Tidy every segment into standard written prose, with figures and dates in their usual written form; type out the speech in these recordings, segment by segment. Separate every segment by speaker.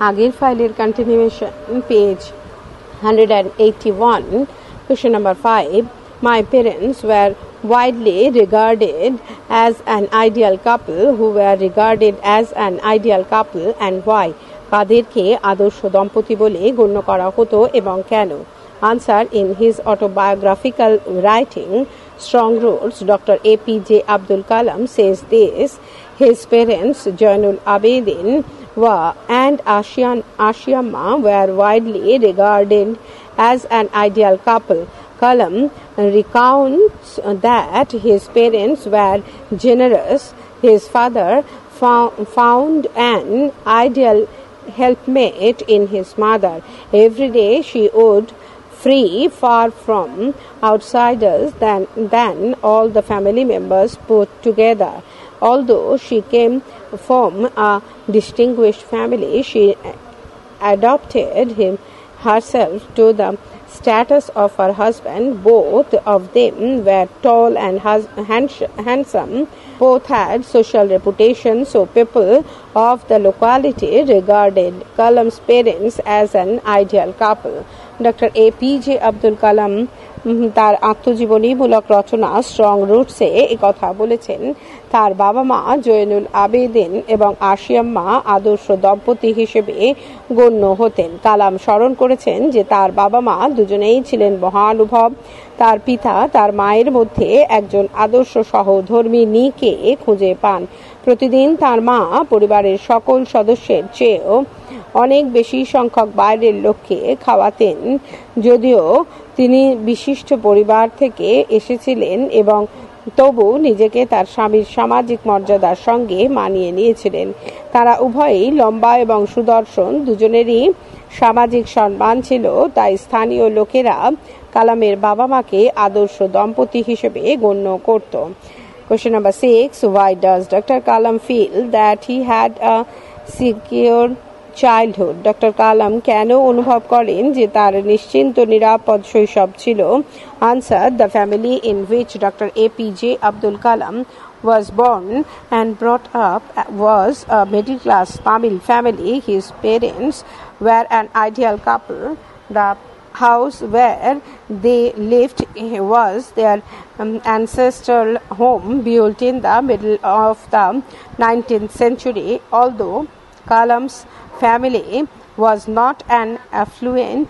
Speaker 1: আগের ফাইলের continuation page 181. Question number 5. My parents were widely regarded as an ideal couple. Who were regarded as an ideal couple and why? কাদেরকে আদর্শ দম্পতি বলে গণ্য করা হতো এবং কেন? Answer. In his autobiographical writing, Strong Roots, Dr. APJ Abdul Kalam says this: his parents, Jainul Abidin and Ashiamma, were widely regarded as an ideal couple. Kalam recounts that his parents were generous. His father found an ideal helpmate in his mother. Every day she would free far from outsiders than all the family members put together. Although she came from a distinguished family, she adopted herself to the status of her husband. Both of them were tall and handsome. Both had social reputation, so people of the locality regarded Kalam's parents as an ideal couple. Dr. APJ Abdul Kalam তার আত্মজীবনীমূলক রচনা strong রুটসে এই কথা বলেছেন। তার বাবা মা জয়নুল আবেদিন এবং আশিয়াম্মা আদর্শ দম্পতি হিসেবে গণ্য হতেন। কালাম স্মরণ করেছেন যে তার বাবা মা দুজনেই ছিলেন মহানুভব। তার পিতা তার মায়ের মধ্যে একজন আদর্শ সহধর্মিণীকে খুঁজে পান। প্রতিদিন তার মা পরিবারের সকল সদস্যের চেয়েও অনেক বেশি সংখ্যক বাইরের লোককে খাওয়াতেন। যদিও তিনি বিশিষ্ট পরিবার থেকে এসেছিলেন এবং তবু নিজেকে তার স্বামীর সামাজিক মর্যাদার সঙ্গে মানিয়ে নিয়েছিলেন। তারা উভয়ই লম্বা এবং সুদর্শন, দুজনেরই সামাজিক সম্মান ছিল। তাই স্থানীয় লোকেরা কালামের বাবা মাকে আদর্শ দম্পতি হিসেবে গণ্য করত। Question number 6. Why does Dr. Kalam feel that he had a secure childhood? Doctor Kalam কেন অনুভব করেন যে তার নিশ্চিন্ত নিরাপদ শৈশব ছিল? Answer. The family in which Dr. APJ Abdul Kalam was born and brought up was a middle-class Tamil family. His parents were an ideal couple. The house where they lived was their ancestral home built in the middle of the 19th century. Although Kalam's family was not an affluent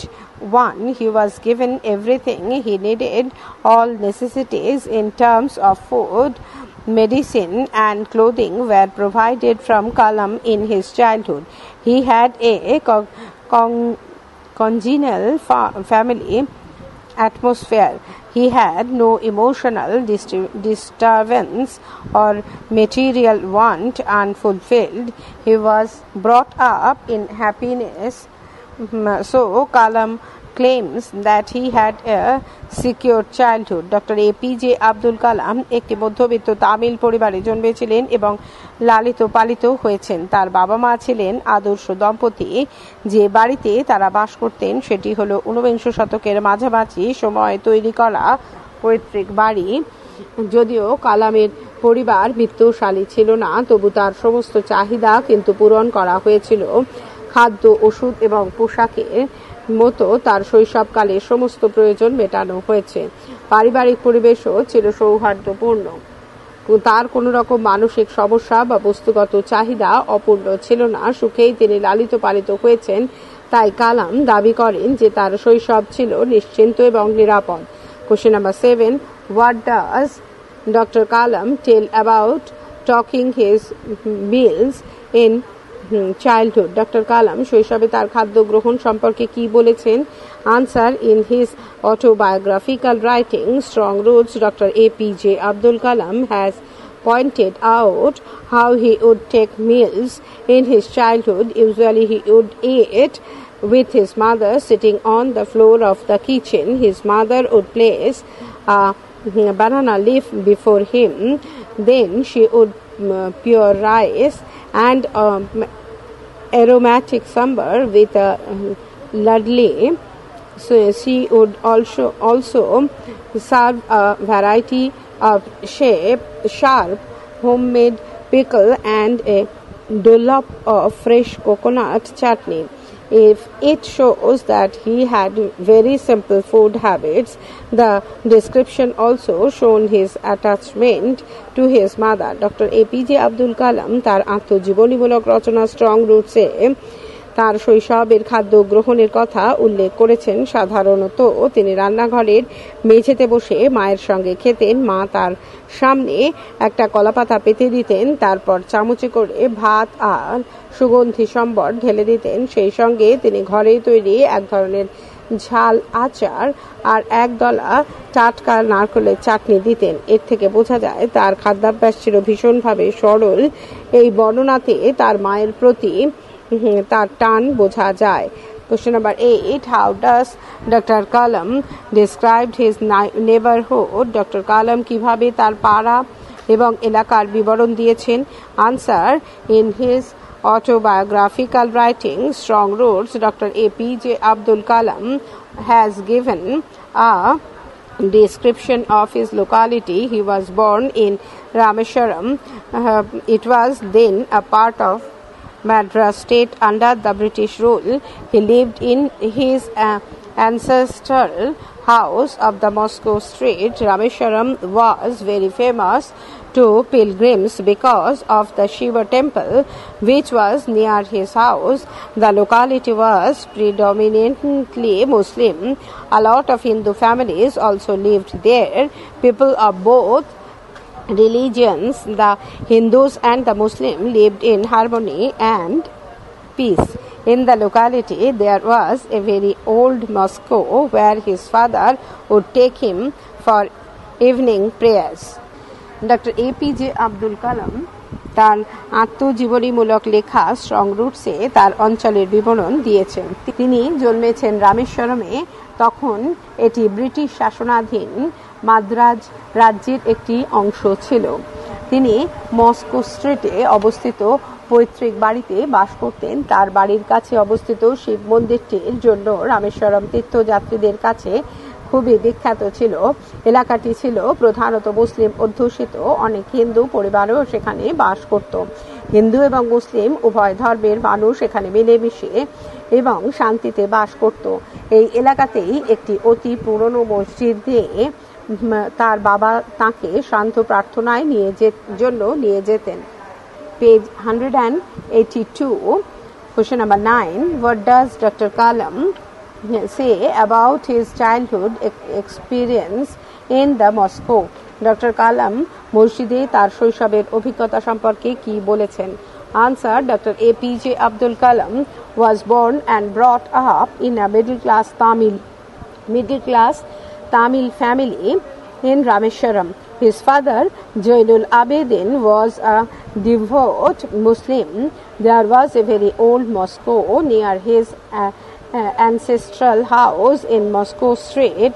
Speaker 1: one, he was given everything he needed. All necessities in terms of food, medicine and clothing were provided from Kalam in his childhood. He had a congenial family atmosphere. He had no emotional disturbance or material want unfulfilled. He was brought up in happiness. So Kalam claims that he had a secure childhood. Dr. APJ Abdul Kalam একটি মধ্যবিত্ত তামিল পরিবারে জন্মেছিলেন এবং লালিত পালিত হয়েছেন। তার বাবা মা ছিলেন আদর্শ দম্পতি। যে বাড়িতে তারা বাস করতেন সেটি হলো 19 শতকের মাঝামাঝি সময় তৈরি করা পৈতৃক বাড়ি। যদিও কালামের পরিবার বিত্তশালী ছিল না, তবু তার সমস্ত চাহিদা কিন্তু পূরণ করা হয়েছিল। খাদ্য, ওষুধ এবং পোশাকের মতো তার শৈশবকালে সমস্ত প্রয়োজন মেটানো হয়েছে। পারিবারিক পরিবেশও ছিল সৌহার্দ্যপূর্ণ। তার কোনো রকম মানসিক সমস্যা বা বস্তুগত চাহিদা অপূর্ণ ছিল না। সুখেই তিনি লালিত পালিত হয়েছেন। তাই কালাম দাবি করেন যে তার শৈশব ছিল নিশ্চিন্ত এবং নিরাপদ। Question number 7. What does Dr. Kalam tell about talking his meals in childhood? Doctor Kalam শৈশবে তার খাদ্য গ্রহণ সম্পর্কে কি বলেছেন? Answer. In his autobiographical writing, Strong Roots, Dr. APJ Abdul Kalam has pointed out how he would take meals in his childhood. Usually he would eat with his mother sitting on the floor of the kitchen. His mother would place a banana leaf before him. Then she would pure rice and aromatic sambar with a ladle. So she would also serve a variety of sharp homemade pickle and a dollop of fresh coconut chutney. If it shows that he had very simple food habits, the description also shown his attachment to his mother. Dr. APJ Abdul Kalam তার আত্মজীবনীমূলক রচনা strong রুটসে তার শৈশবের খাদ্য গ্রহণের কথা উল্লেখ করেছেন। সাধারণত তিনি রান্নাঘরের মেঝেতে বসে মায়ের সঙ্গে খেতেন। মা তার সামনে একটা কলাপাতা পেতে দিতেন, তারপর চামচে করে ভাত আর সুগন্ধি সম্বর ঢেলে দিতেন। সেই সঙ্গে তিনি ঘরেই তৈরি এক ধরনের ঝাল আচার আর একদলা টাটকা নারকেলের চাটনি দিতেন। এর থেকে বোঝা যায় তার খাদ্যাভ্যাস ছিল ভীষণভাবে সরল। এই বর্ণনাতে তার মায়ের প্রতি তার টান বোঝা যায়। Question number 8. How does Dr. Kalam described his neighborhood? Dr. Kalam কিভাবে তার পাড়া এবং এলাকার বিবরণ দিয়েছেন? Answer. In his autobiographical writing, Strong Roots, Dr. APJ Abdul Kalam has given a description of his locality. He was born in Rameswaram. It was then a part of Madras state under the British rule. He lived in his ancestral house of the Moscow Street. Rameswaram was very famous to pilgrims because of the Shiva temple which was near his house. The locality was predominantly Muslim. A lot of Hindu families also lived there. People of both religions, the Hindus and the Muslims, lived in harmony and peace. In the locality there was a very old mosque where his father would take him for evening prayers. Dr. APJ Abdul Kalam তার আত্মজীবনীমূলক লেখা strong রুটসে তার অঞ্চলের বিবরণ দিয়েছেন। তিনি জন্মেছেন রামেশ্বরমে। তখন এটি British শাসনাধীন Madras রাজ্যের একটি অংশ ছিল। তিনি মস্কো স্ট্রিটে অবস্থিত পৈতৃক বাড়িতে বাস করতেন। তার বাড়ির কাছে অবস্থিত শিব মন্দিরটির জন্য রামেশ্বরম তীর্থযাত্রীদের কাছে খুবই বিখ্যাত ছিল। এলাকাটি ছিল প্রধানত মুসলিম অধ্যুষিত। অনেক হিন্দু পরিবারও সেখানে বাস করত। হিন্দু এবং মুসলিম উভয় ধর্মের মানুষ এখানে মিলেমিশে এবং শান্তিতে বাস করত। এই এলাকাতেই একটি অতি পুরনো মসজিদ দিয়ে তার বাবা তাকে শান্ত প্রার্থনায় জন্য নিয়ে যেতেন। Page 182. Question number 9. What does Dr. Kalam say about his childhood experience in the Moscow? Dr. Kalam মসজিদে তার শৈশবের অভিজ্ঞতা সম্পর্কে কি বলেছেন? Answer. Dr. APJ Abdul Kalam was born and brought up in a middle class Tamil family in Rameswaram. His father, Zainul Abedin, was a devout Muslim. There was a very old mosque near his ancestral house in Moscow Street.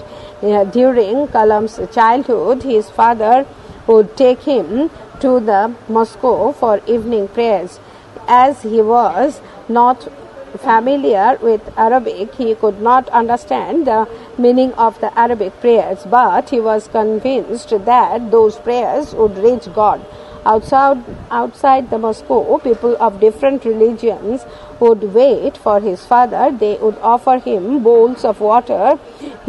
Speaker 1: During Kalam's childhood, his father would take him to the mosque for evening prayers. As he was not familiar with Arabic, he could not understand the meaning of the Arabic prayers, but he was convinced that those prayers would reach God. Outside the mosque, people of different religions would wait for his father. They would offer him bowls of water.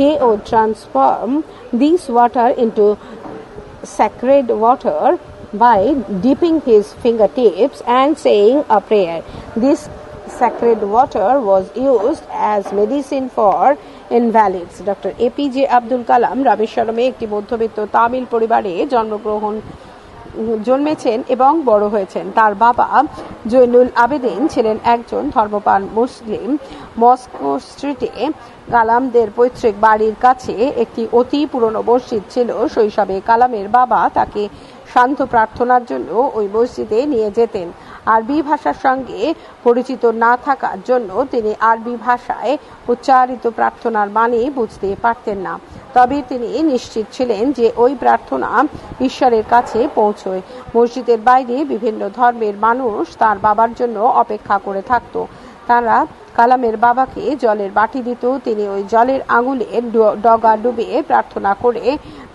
Speaker 1: He would transform this water into sacred water by dipping his fingertips and saying a prayer. This sacred water was used as medicine for invalids. Dr. APJ Abdul Kalam রামেশ্বরমে একটি মধ্যবিত্ত তামিল পরিবারে জন্মেছেন এবং বড় হয়েছেন। তার বাবা জৈনুল আবেদিন ছিলেন একজন ধর্মপ্রাণ মুসলিম। মস্কো স্ট্রিটে কালামদের পৈতৃক বাড়ির কাছে একটি অতি পুরনো মসজিদ ছিল। শৈশবে কালামের বাবা তাকে শান্ত প্রার্থনার জন্য ওই মসজিদে নিয়ে যেতেন। আরবি ভাষার সঙ্গে পরিচিত না থাকার জন্য তিনি আরবি ভাষায় উচ্চারিত প্রার্থনার মানে বুঝতে পারতেন না। তবে তিনি নিশ্চিত ছিলেন যে ওই প্রার্থনা ঈশ্বরের কাছে পৌঁছয়। মসজিদের বাইরে বিভিন্ন ধর্মের মানুষ তার বাবার জন্য অপেক্ষা করে থাকত। তারা কালামের বাবাকে জলের বাটি দিত। তিনি ওই জলের আঙুলের ডগা ডুবিয়ে প্রার্থনা করে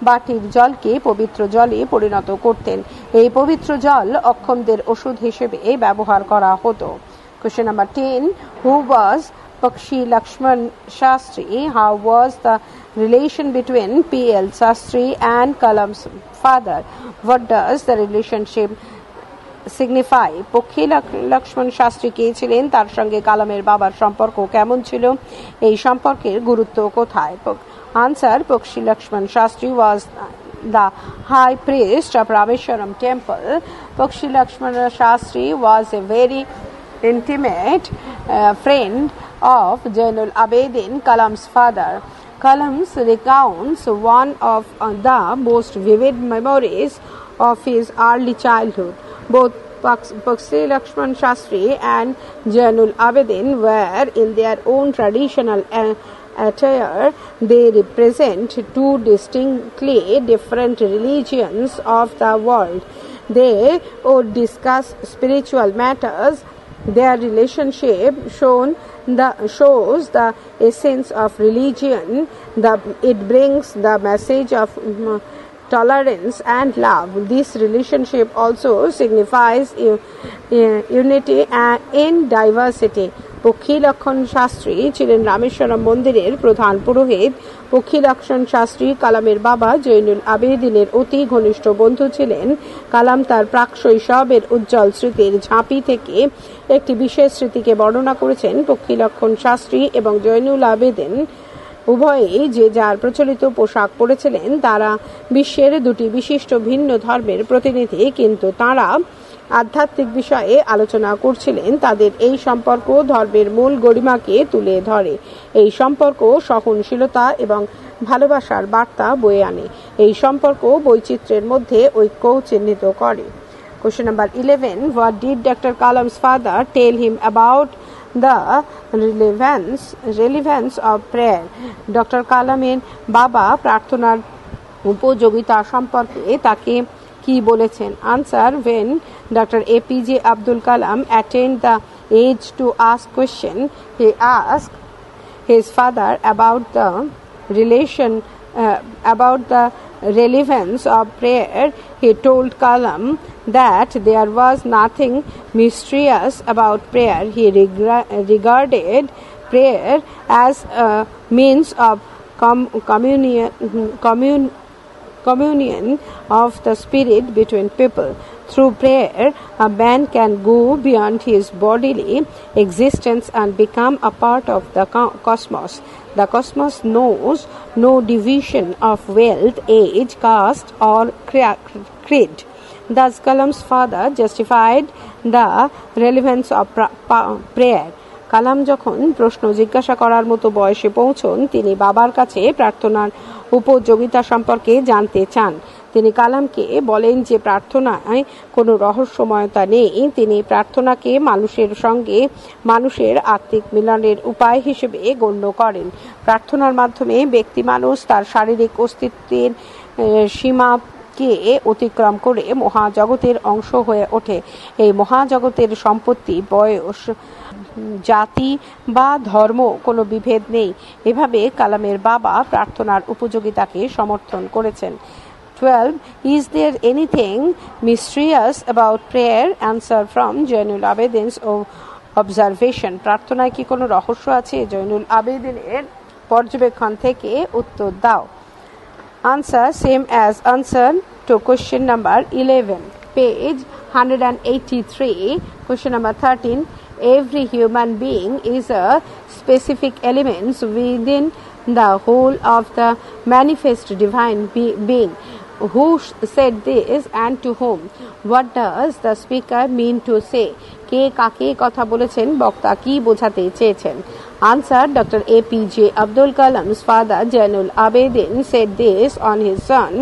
Speaker 1: বাটির জলকে পবিত্র জলে পরিণত করতেন। এই পবিত্র জল অক্ষমদের ওষুধ হিসেবে ব্যবহার করা হতো। Question number 10. Who was Pakshi Lakshman Shastri? How was the relation between P.L. Shastri and Kalam's father? What does the relationship signify? পক্ষী লক্ষ্মণ শাস্ত্রী কে ছিলেন? তার সঙ্গে কালামের বাবার সম্পর্ক কেমন ছিল? এই সম্পর্কের গুরুত্ব কোথায়? Answer. Pakshi Lakshman Shastri was the high priest of Rameshwaram temple. Pakshi Lakshman Shastri was a very intimate friend of Zainul Abidin, Kalam's father. Kalam's recounts one of the most vivid memories of his early childhood. Both Pakshi Lakshman Shastri and Zainul Abidin were in their own traditional attire. They represent two distinctly different religions of the world. They would discuss spiritual matters. Their relationship shows the essence of religion. It brings the message of tolerance and love. This relationship also signifies unity in diversity. পক্ষী লক্ষণ শাস্ত্রী ছিলেন রামেশ্বরম মন্দিরের প্রধান পুরোহিত। পক্ষী লক্ষণ শাস্ত্রী কালামের বাবা জৈনুল আবেদিনের অতি ঘনিষ্ঠ বন্ধু ছিলেন। কালাম তার প্রাক শৈশবের উজ্জ্বল স্মৃতির ঝাঁপি থেকে একটি বিশেষ স্মৃতিকে বর্ণনা করেছেন। পক্ষী লক্ষণ শাস্ত্রী এবং জৈনুল আবেদিন উভয়েই যে যার প্রচলিত পোশাক পরেছিলেন। তারা বিশ্বের দুটি বিশিষ্ট ভিন্ন ধর্মের প্রতিনিধি, কিন্তু তারা আধ্যাত্মিক বিষয়ে আলোচনা করছিলেন। তাদের এই সম্পর্ক ধর্মের মূল গরিমাকে তুলে ধরে। এই সম্পর্ক সহনশীলতা এবং ভালোবাসার বার্তা বয়ে আনে। এই সম্পর্ক বৈচিত্র্যের মধ্যে ঐক্য চিহ্নিত করে। Question number 11. What did Dr. Kalam's father tell him about the relevance of prayer? Doctor কালামের বাবা প্রার্থনার উপযোগিতা সম্পর্কে তাকে কি বলেছেন? Answer. When Dr. APJ Abdul Kalam attained the age to ask question, he asked his father about the relevance of prayer. He told Kalam that there was nothing mysterious about prayer. He regarded prayer as a means of communion of the spirit between people. Through prayer, a man can go beyond his bodily existence and become a part of the cosmos. The cosmos knows no division of wealth, age, caste, or creed. Thus, Kalam's father justified the relevance of prayer. কালাম যখন প্রশ্ন জিজ্ঞাসা করার মতো বয়সে পৌঁছন, তিনি বাবার কাছে প্রার্থনার উপযোগিতা সম্পর্কে জানতে চান। তিনি কালামকে বলেন যে প্রার্থনায় কোনো রহস্যময়তা নেই। তিনি প্রার্থনাকে মানুষের সঙ্গে মানুষের আত্মিক মিলনের উপায় হিসেবে গণ্য করেন। প্রার্থনার মাধ্যমে ব্যক্তি মানুষ তার শারীরিক অস্তিত্বের সীমাকে অতিক্রম করে মহাজগতের অংশ হয়ে ওঠে। এই মহাজগতের সম্পত্তি, বয়স, জাতি বা ধর্ম কোনো বিভেদ নেই। এভাবে কালামের বাবা প্রার্থনার উপযোগিতাকে সমর্থন করেছেন। 12. Is there anything mysterious about prayer? Answer from Zainul Abidin's observation. প্রার্থনায় কি কোনো রহস্য আছে? জৈনুল আবেদিনের পর্যবেক্ষণ থেকে উত্তর দাও। Answer same as answer to question number 11. Page 183. Question number 13. Every human being is a specific element within the whole of the manifest divine being. Who said this and to whom? What does the speaker mean to say? কে কাকে কথা বলেছেন? বক্তা কি বোঝাতে চেয়েছেন? Answer. Dr. APJ Abdul Kalam's father Zainul Abidin said this on his son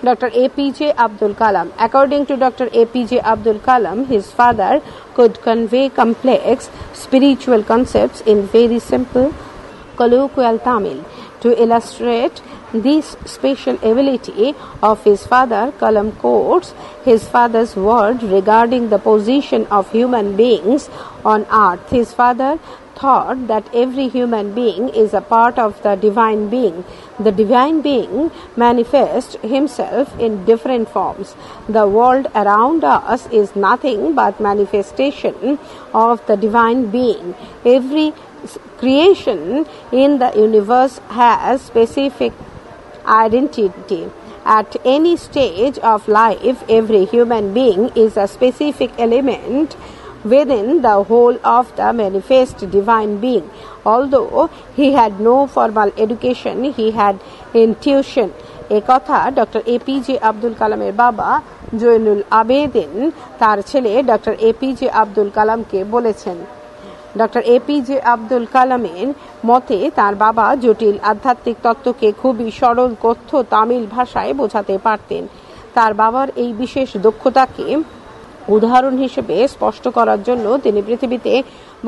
Speaker 1: Dr. APJ Abdul Kalam. According to Dr. APJ Abdul Kalam, his father could convey complex spiritual concepts in very simple colloquial Tamil. To illustrate this special ability of his father, Kalam quotes his father's word regarding the position of human beings on earth. His father thought that every human being is a part of the divine being. The divine being manifests himself in different forms. The world around us is nothing but manifestation of the divine being. Every creation in the universe has specific identity. At any stage of life, every human being is a specific element within the whole of the manifest divine being. Although he had no formal education, he had intuition. এই কথা doctor APJ Abdul কালামের বাবা জয়নুল আবেদিন তার ছেলে doctor APJ Abdul কালামকে বলেছেন। Doctor APJ Abdul কালামের মতে তার বাবা জটিল আধ্যাত্মিক তত্ত্বকে খুবই সরল কথ্য তামিল ভাষায় বোঝাতে পারতেন। তার বাবার এই বিশেষ দক্ষতাকে উদাহরণ হিসেবে স্পষ্ট করার জন্য তিনি পৃথিবীতে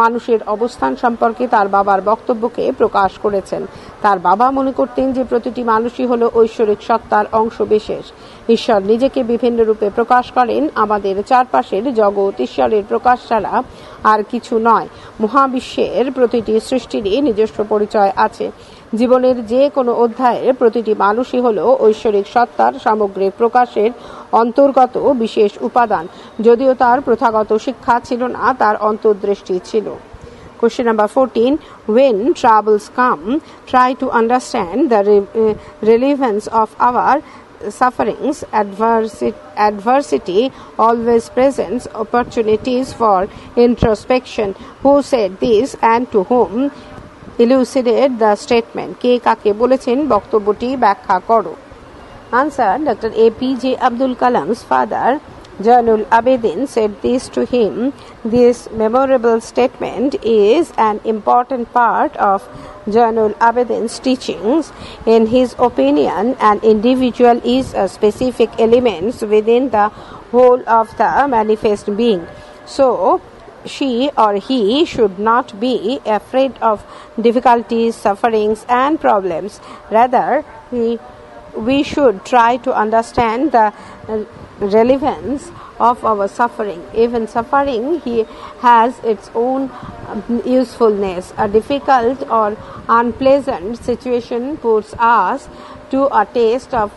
Speaker 1: মানুষের অবস্থান সম্পর্কে তার বাবার বক্তব্যকে প্রকাশ করেছেন। তার বাবা মনে করতেন যে প্রতিটি মানুষই হলো ঐশ্বরিক সত্তার অংশ বিশেষ। ঈশ্বর নিজেকে বিভিন্ন রূপে প্রকাশ করেন। আমাদের চারপাশের জগৎ ঈশ্বরের প্রকাশ ছাড়া আর কিছু নয়। মহাবিশ্বের প্রতিটি সৃষ্টিরই নিজস্ব পরিচয় আছে। জীবনের যে কোনো অধ্যায়ের প্রতিটি মানুষই হলো ঐশ্বরিক সত্তার সামগ্রিক প্রকাশের অন্তর্গত বিশেষ উপাদান। যদিও তার প্রথাগত শিক্ষা ছিল না, তার অন্তর্দৃষ্টি ছিল। Question number 14. When troubles come, try to understand the relevance of our sufferings. Adversity always presents opportunities for introspection. Who said this and to whom? Elucidate the statement. কে কাকে বলেছেন, বক্তব্যটি ব্যাখ্যা করো। Answer. Dr. APJ Abdul Kalam's father Jainul Abidin said this to him. This memorable statement is an important part of Jainul Abidin's teachings. In his opinion, an individual is a specific element within the whole of the manifest being. So, she or he should not be afraid of difficulties, sufferings, and problems. Rather, we should try to understand the relevance of our suffering. Even suffering has its own usefulness. A difficult or unpleasant situation puts us to a test of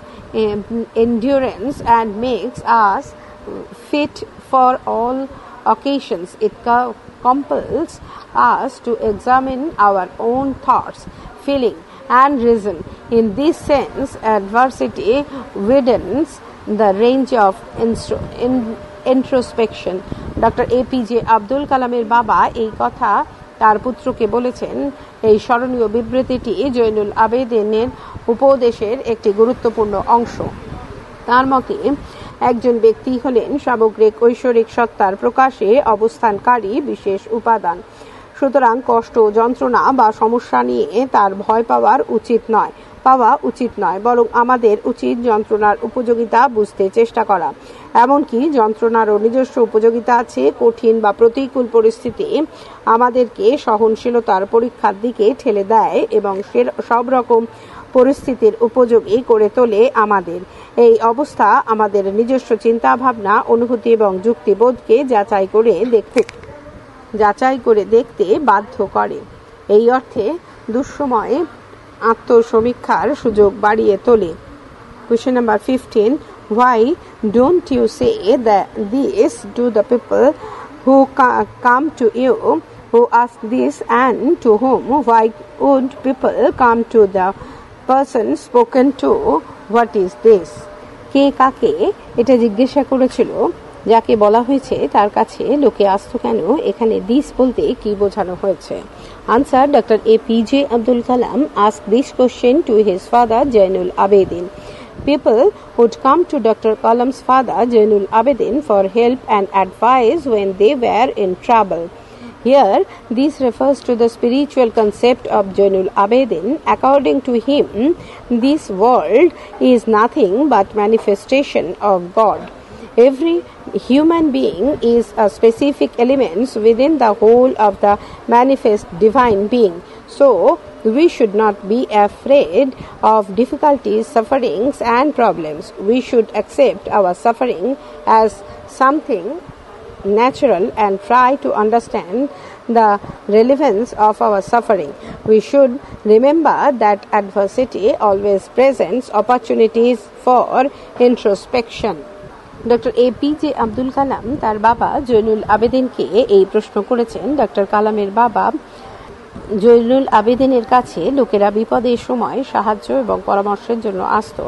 Speaker 1: endurance and makes us fit for all occasions. It compels us to examine our own thoughts, feeling, and reason. In this sense, adversity widens the range of introspection. Doctor APJ Abdul কালামের বাবা এই কথা তার পুত্রকে বলেছেন। এই স্মরণীয় বিবৃতিটি জয়নুল আবেদিনের উপদেশের একটি গুরুত্বপূর্ণ অংশ। তার মতে একজন ব্যক্তি হলেন সামগ্রিক ঐশ্বরিক সত্তার প্রকাশে অবস্থানকারী বিশেষ উপাদান। সুতরাং কষ্ট, যন্ত্রণা বা সমস্যা নিয়ে তার ভয় পাওয়া উচিত নয়, বরং আমাদের উচিত যন্ত্রণার উপযোগিতা বুঝতে চেষ্টা করা। এমনকি যন্ত্রণারও নিজস্ব উপযোগিতা আছে। কঠিন বা প্রতিকূল পরিস্থিতি আমাদেরকে সহনশীলতার পরীক্ষার দিকে ঠেলে দেয় এবং সব রকম পরিস্থিতির উপযোগী করে তোলে আমাদের। এই অবস্থা আমাদের নিজস্ব চিন্তা ভাবনা, অনুভূতি এবং যুক্তিবোধকে যাচাই করে দেখতে বাধ্য করে। এই অর্থে দুঃসময়ে আত্মসমীক্ষার সুযোগ বাড়িয়ে তোলে। Question number 15. Why don't you say this to the people who come to you, who ask this, and to whom? Why would people come to the person spoken to? What is this? কে কাকে এটা জিজ্ঞাসা করেছিল যাকে বলা হয়েছে তার কাছে লোকে আসতো কেন? এখানে দিস বলতে কি বোঝানো হয়েছে? Answer. Dr. APJ Abdul Kalam asked this question to his father Jainul Abidin. People would come to Dr. Kalam's father Jainul Abidin for help and advice when they were in trouble. Here, this refers to the spiritual concept of Jainul Abidin. According to him, this world is nothing but manifestation of God. Every human being is a specific element within the whole of the manifest divine being. So, we should not be afraid of difficulties, sufferings, and problems. We should accept our suffering as something natural and try to understand the relevance of our suffering. We should remember that adversity always presents opportunities for introspection. Doctor APJ Abdul Kalam তার বাবা জৈনুল আবেদিনকে এই প্রশ্ন করেছেন। Doctor কালামের বাবা জৈনুল আবেদিনের কাছে লোকেরা বিপদের সময় সাহায্য এবং পরামর্শের জন্য আসত।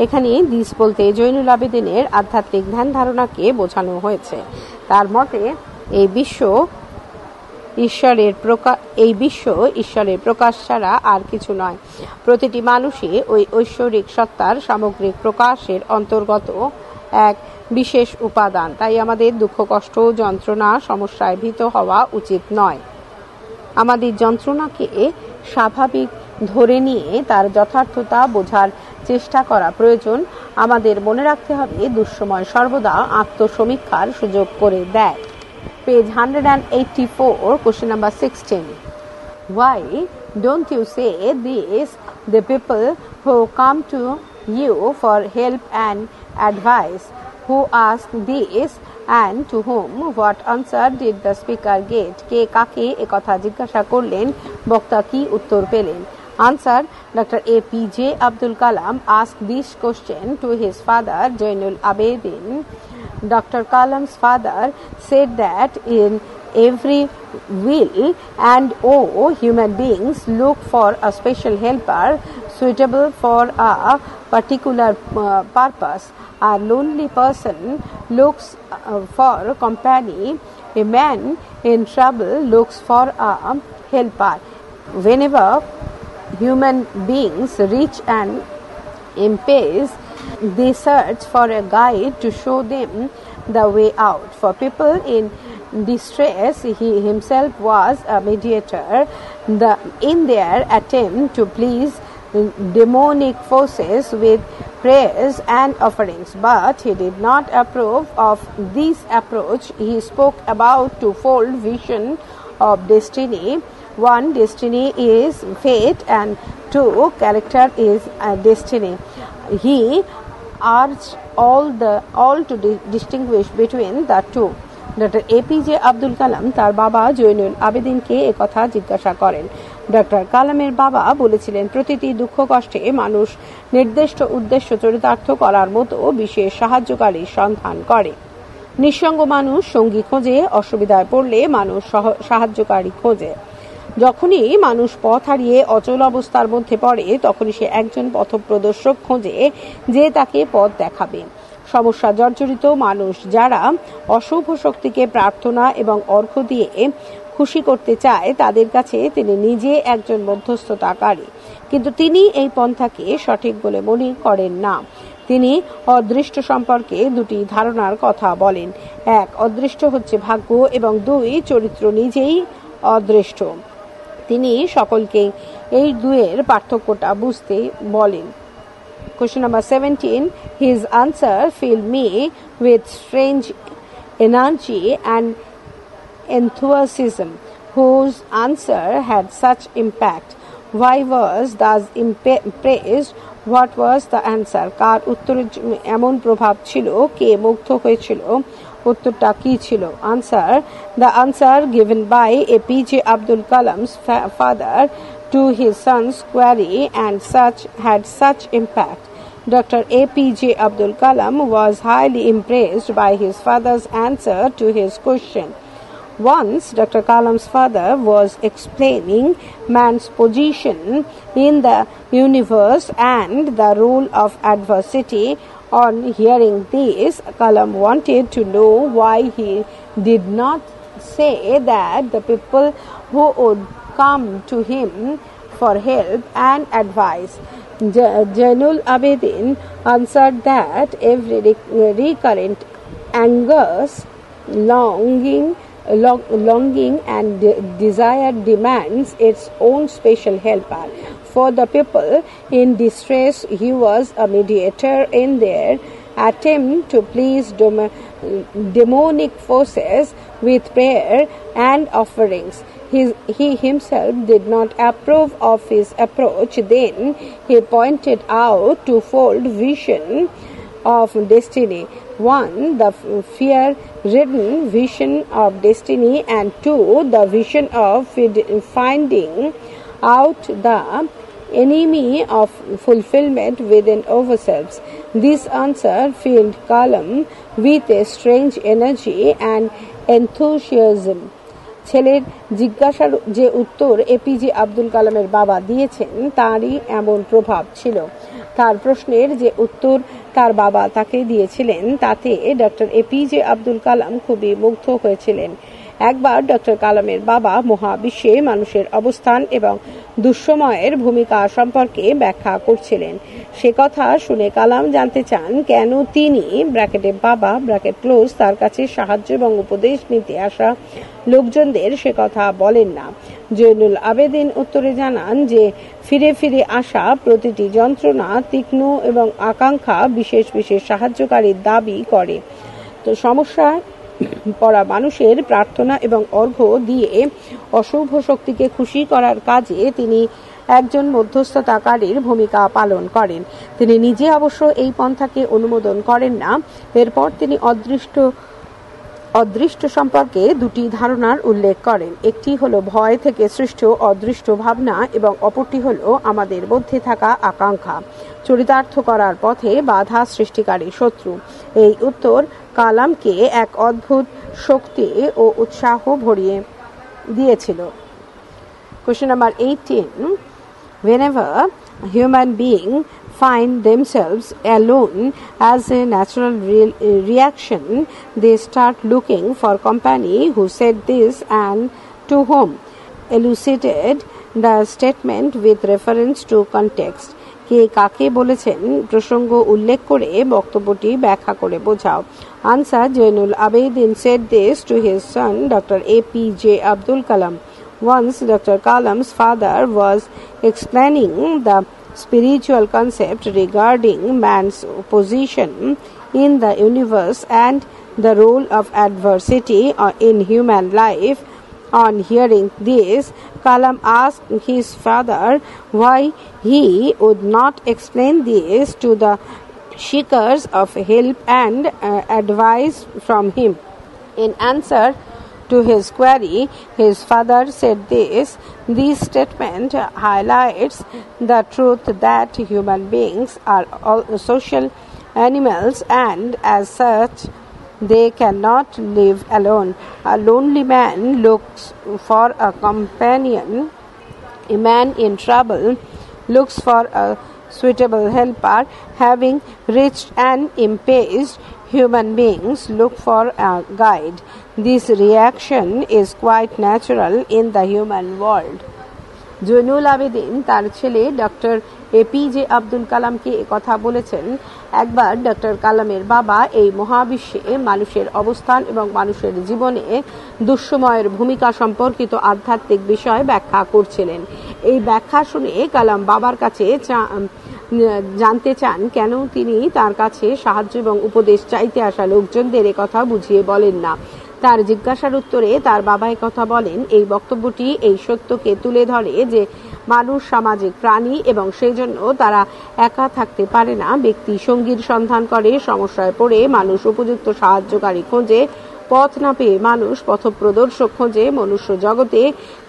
Speaker 1: এখানে দিস বলতে জৈনুল আবেদিনের আধ্যাত্মিক ধ্যান ধারণাকে বোঝানো হয়েছে। তার মতে এই বিশ্ব ঈশ্বরের প্রকাশ ছাড়া আর কিছু নয়। প্রতিটি মানুষই ওই ঐশ্বরিক সত্তার সামগ্রিক প্রকাশের অন্তর্গত এক বিশেষ উপাদান। তাই আমাদের দুঃখ, কষ্ট, যন্ত্রণা, সমস্যায় ভীত হওয়া উচিত নয়। আমাদের যন্ত্রণাকে স্বাভাবিক ধরে নিয়ে তার যথার্থতা বোঝার চেষ্টা করা প্রয়োজন। আমাদের মনে রাখতে হবে দুঃসময় সর্বদা আত্মসমীক্ষার সুযোগ করে দেয়। Page 184, question number 16. Why don't you say this? The people who come to you for help and advice, who ask this, and to whom what answer did the speaker get? কে কাকে একথা জিজ্ঞাসা করলেন, বক্তা কি উত্তর পেলেন? Answer: Dr. APJ Abdul Kalam asked this question to his father Jainul Abedin. Dr. Kalam's father said that in every will and human beings look for a special helper suitable for a particular purpose. A lonely person looks for company. A man in trouble looks for a helper. Whenever human beings reach an impasse, they search for a guide to show them the way out. For people in distress, he himself was a mediator in their attempt to please demonic forces with prayers and offerings. But he did not approve of this approach. He spoke about twofold vision of destiny. One, destiny is fate, and two, character is destiny. He urged all to distinguish between the two. Doctor APJ Abdul Kalam তার বাবা জৈনুল আবেদিনকে একথা জিজ্ঞাসা করেন। Doctor কালামের বাবা বলেছিলেন, প্রতিটি দুঃখ কষ্টে মানুষ নির্দিষ্ট উদ্দেশ্য চরিতার্থ করার মতো বিশেষ সাহায্যকারীর সন্ধান করে। নিঃসঙ্গ মানুষ সঙ্গী খোঁজে, অসুবিধায় পড়লে মানুষ সাহায্যকারী খোঁজে। যখনই মানুষ পথ হারিয়ে অচল অবস্থার মধ্যে পড়ে, তখনই সে একজন পথপ্রদর্শক খোঁজে যে তাকে পথ দেখাবে। সমস্যা জর্জরিত মানুষ যারা অশুভ শক্তিকে প্রার্থনা এবং অর্ঘ্য দিয়ে খুশি করতে চায়, তাদের কাছে তিনি নিজে একজন মধ্যস্থতাকারী, কিন্তু তিনি এই পন্থাকে সঠিক বলে মনে করেন না। তিনি অদৃষ্ট সম্পর্কে দুটি ধারণার কথা বলেন। এক, অদৃষ্ট হচ্ছে ভাগ্য, এবং দুই, চরিত্র নিজেই অদৃষ্ট। তিনি সকলকে এই দুয়ের পার্থক্যটা বুঝতে বলেন। Question number 17. His answer filled me with strange energy and enthusiasm. Whose answer had such impact? Why was thus impressed? What was the answer? কার উত্তরে এমন প্রভাব ছিল? কে মুগ্ধ হয়েছিল? উত্তরটা কি ছিল? Answer: The answer given by APJ Abdul Kalam's father to his son's query had such impact. Dr. APJ Abdul Kalam was highly impressed by his father's answer to his question. Once, Dr. Kalam's father was explaining man's position in the universe and the role of adversity. On hearing this, Kalam wanted to know why he did not say that the people who would come to him for help and advice. Jainul Abedin answered that every recurrent anguish, longing and desire demands its own special helper. For the people in distress, he was a mediator in their attempt to please demonic forces with prayer and offerings. He himself did not approve of his approach. Then he pointed out twofold vision of destiny. 1. The fear-ridden vision of destiny, and 2. The vision of finding out the enemy of fulfillment within ourselves. This answer filled Kalam with a strange energy and enthusiasm. ছেলের জিজ্ঞাসার যে উত্তর APJ Abdul কালামের বাবা দিয়েছেন তারই এমন প্রভাব ছিল। তার প্রশ্নের যে উত্তর তার বাবা তাকে দিয়েছিলেন তাতে ডক্টর এপিজে আব্দুল কালাম খুবই মুগ্ধ হয়েছিলেন। একবার ডক্টর কালামের বাবা মহাবিশ্বে মানুষের অবস্থান এবং দুঃসময়ের ভূমিকা সম্পর্কে ব্যাখ্যা করছিলেন। সে কথা শুনে কালাম জানতে চান কেন তিনি ব্র্যাকেটে বাবা ব্র্যাকেট ক্লোজ তার কাছে সাহায্য এবং উপদেশ নিতে আসা লোকজনদের সে কথা বলেন না। জৈনুল আবেদিন উত্তরে জানান যে ফিরে ফিরে আসা প্রতিটি যন্ত্রণা তীক্ষ্ণ এবং আকাঙ্ক্ষা বিশেষ বিশেষ সাহায্যকারীর দাবি করে। তো সমস্যায় পড়া মানুষের প্রার্থনা এবং অর্ঘ্য দিয়ে অশুভ শক্তিকে খুশি করার কাজে তিনি একজন মধ্যস্থতাকারীর ভূমিকা পালন করেন। তিনি নিজে অবশ্য এই পন্থাকে অনুমোদন করেন না। এরপর তিনি অদৃষ্ট সম্পর্কে দুটি ধারণার উল্লেখ করেন। একটি হলো ভয় থেকে সৃষ্ট অদৃষ্ট ভাবনা এবং অপরটি হলো আমাদের মধ্যে থাকা আকাঙ্ক্ষা চরিতার্থ করার পথে বাধা সৃষ্টিকারী শত্রু। এই উত্তর কালামকে এক অদ্ভুত শক্তি ও উৎসাহ ভরিয়ে দিয়েছিল। Question number 18. Whenever human beings find themselves alone as a natural reaction, they start looking for company. Who said this and to whom? Elucidated the statement with reference to context. কে কাকে বলেছেন প্রসঙ্গ উল্লেখ করে বক্তব্যটি ব্যাখ্যা করে বোঝাও। Answer. Jainul Abedin said this to his son Dr. APJ Abdul Kalam. Once Dr. Kalam's father was explaining the spiritual concept regarding man's position in the universe and the role of adversity in human life. On hearing this, Kalam asked his father why he would not explain this to the seekers of help and advice from him. In answer to his query, his father said this statement highlights the truth that human beings are all social animals and as such they cannot live alone. A lonely man looks for a companion. A man in trouble looks for a suitable helper. Having reached an impasse, human beings look for a guide. This reaction is quite natural in the human world. Zainul Abedin তার ছেলে doctor APJ Abdul কালামকে কথা বলেছেন। একবার doctor কালামের বাবা এই মহাবিশ্বে মানুষের অবস্থান এবং মানুষের জীবনে দুঃসময়ের ভূমিকা সম্পর্কিত আধ্যাত্মিক বিষয় ব্যাখ্যা করছিলেন। এই ব্যাখ্যা শুনে কালাম বাবার কাছে জানতে চান কেন তিনি তার কাছে সাহায্য এবং উপদেশ চাইতে আসা লোকজনদের কথা বুঝিয়ে বলেন না। তার জিজ্ঞাসার উত্তরে তার বাবা কথা বলেন, এই বক্তব্যটি এই সত্যকে তুলে ধরে যে মানুষ সামাজিক প্রাণী এবং সেই জন্য তারা একা থাকতে পারে না। ব্যক্তি সঙ্গীর সন্ধান করে, সমস্যায় পড়ে মানুষ উপযুক্ত সাহায্যকারী খোঁজে, পথ না পেয়ে মানুষ পথপ্রদর্শক খোঁজে। মনুষ্য জগতে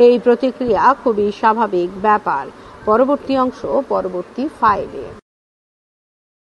Speaker 1: এই প্রতিক্রিয়া খুবই স্বাভাবিক ব্যাপার। পরবর্তী অংশ পরবর্তী ফাইলে।